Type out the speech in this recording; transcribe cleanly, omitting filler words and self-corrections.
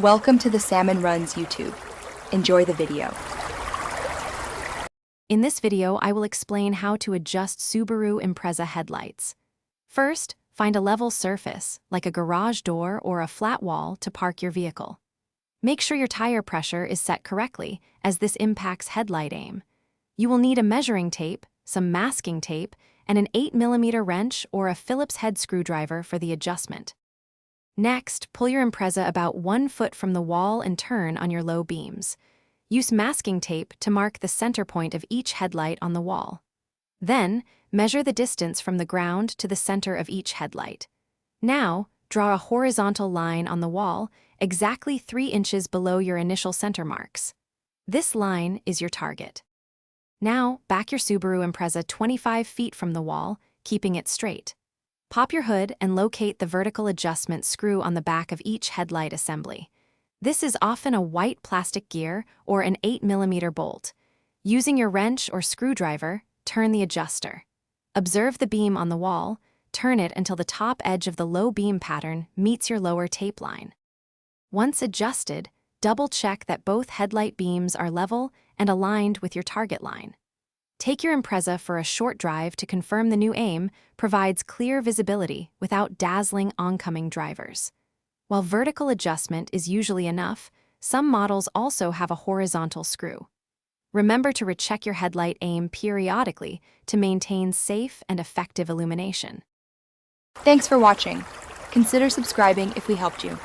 Welcome to the Salmon Runs YouTube. Enjoy the video. In this video, I will explain how to adjust Subaru Impreza headlights. First, find a level surface, like a garage door or a flat wall, to park your vehicle. Make sure your tire pressure is set correctly, as this impacts headlight aim. You will need a measuring tape, some masking tape, and an 8mm wrench or a Phillips head screwdriver for the adjustment. Next, pull your Impreza about 1 foot from the wall and turn on your low beams. Use masking tape to mark the center point of each headlight on the wall. Then, measure the distance from the ground to the center of each headlight. Now, draw a horizontal line on the wall, exactly 3 inches below your initial center marks. This line is your target. Now, back your Subaru Impreza 25 feet from the wall, keeping it straight. Pop your hood and locate the vertical adjustment screw on the back of each headlight assembly. This is often a white plastic gear or an 8mm bolt. Using your wrench or screwdriver, turn the adjuster. Observe the beam on the wall, turn it until the top edge of the low beam pattern meets your lower tape line. Once adjusted, double-check that both headlight beams are level and aligned with your target line. Take your Impreza for a short drive to confirm the new aim provides clear visibility without dazzling oncoming drivers. While vertical adjustment is usually enough, some models also have a horizontal screw. Remember to recheck your headlight aim periodically to maintain safe and effective illumination. Thanks for watching. Consider subscribing if we helped you.